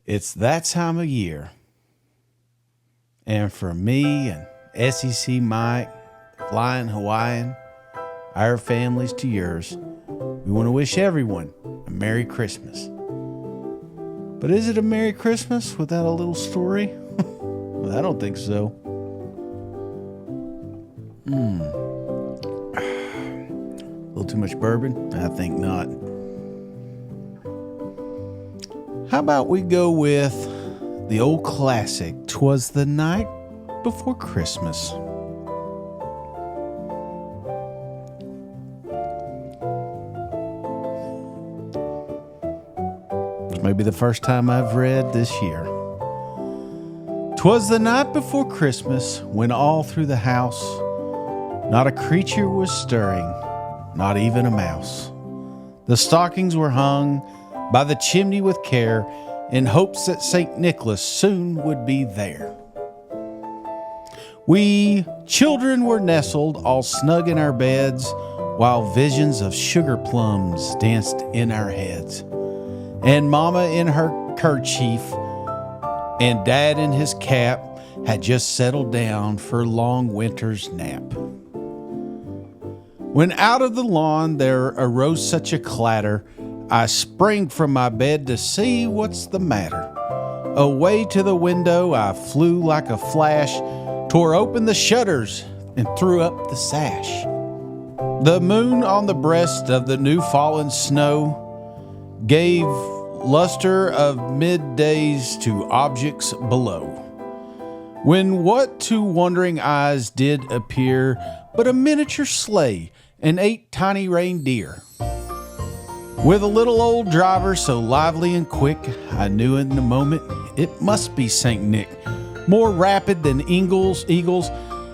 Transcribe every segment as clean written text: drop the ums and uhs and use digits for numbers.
It's that time of year. And for me and SEC Mike, Flying Hawaiian, our families to yours, we want to wish everyone a Merry Christmas. But is it a Merry Christmas without a little story? Well, I don't think so. A little too much bourbon? I think not. How about we go with the old classic, 'Twas the Night Before Christmas. Maybe the first time I've read this year. 'Twas the night before Christmas, when all through the house not a creature was stirring, not even a mouse. The stockings were hung by the chimney with care, in hopes that St. Nicholas soon would be there. We children were nestled all snug in our beds, while visions of sugar plums danced in our heads. And Mama in her kerchief and Dad in his cap had just settled down for long winter's nap. When out of the lawn there arose such a clatter, I sprang from my bed to see what's the matter. Away to the window I flew like a flash, tore open the shutters and threw up the sash. The moon on the breast of the new fallen snow gave luster of middays to objects below. When what to wondering eyes did appear but a miniature sleigh and 8 tiny reindeer. With a little old driver so lively and quick, I knew in a moment it must be St. Nick. More rapid than eagles,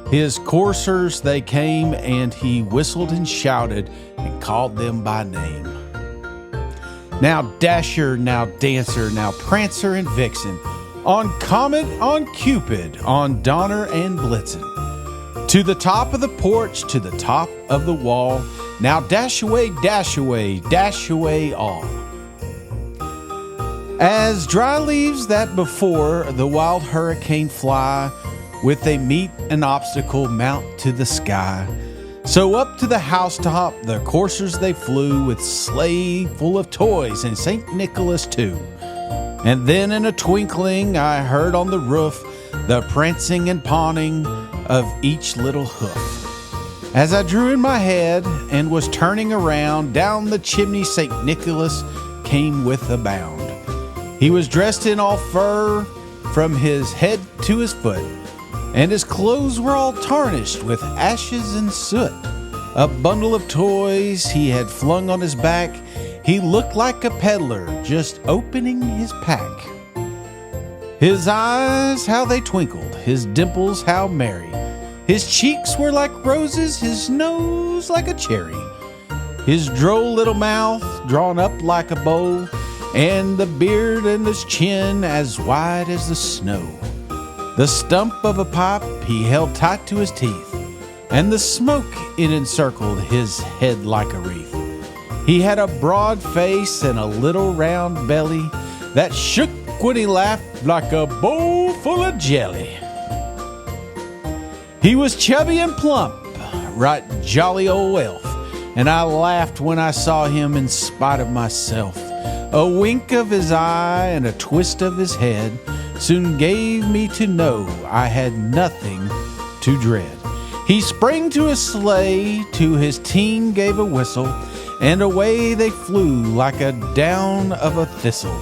his coursers they came, and he whistled and shouted and called them by name. Now Dasher, now Dancer, now Prancer and Vixen, on Comet, on Cupid, on Donner and Blitzen. To the top of the porch, to the top of the wall, now dash away, dash away, dash away all. As dry leaves that before the wild hurricane fly, with they meet an obstacle mount to the sky, so up to the housetop the coursers they flew, with sleigh full of toys and St. Nicholas too. And then in a twinkling I heard on the roof the prancing and pawing of each little hoof. As I drew in my head and was turning around, down the chimney St. Nicholas came with a bound. He was dressed in all fur from his head to his foot, and his clothes were all tarnished with ashes and soot. A bundle of toys he had flung on his back. He looked like a peddler just opening his pack. His eyes, how they twinkled, his dimples, how merry. His cheeks were like roses, his nose like a cherry. His droll little mouth drawn up like a bow, and the beard in his chin as wide as the snow. The stump of a pipe he held tight to his teeth, and the smoke it encircled his head like a wreath. He had a broad face and a little round belly that shook when he laughed like a bowl full of jelly. He was chubby and plump, right jolly old elf, and I laughed when I saw him in spite of myself. A wink of his eye and a twist of his head soon gave me to know I had nothing to dread. He sprang to his sleigh, to his team gave a whistle, and away they flew like a down of a thistle.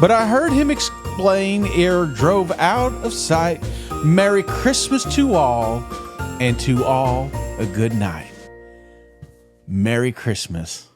But I heard him explain ere drove out of sight, Merry Christmas to all, and to all a good night. Merry Christmas.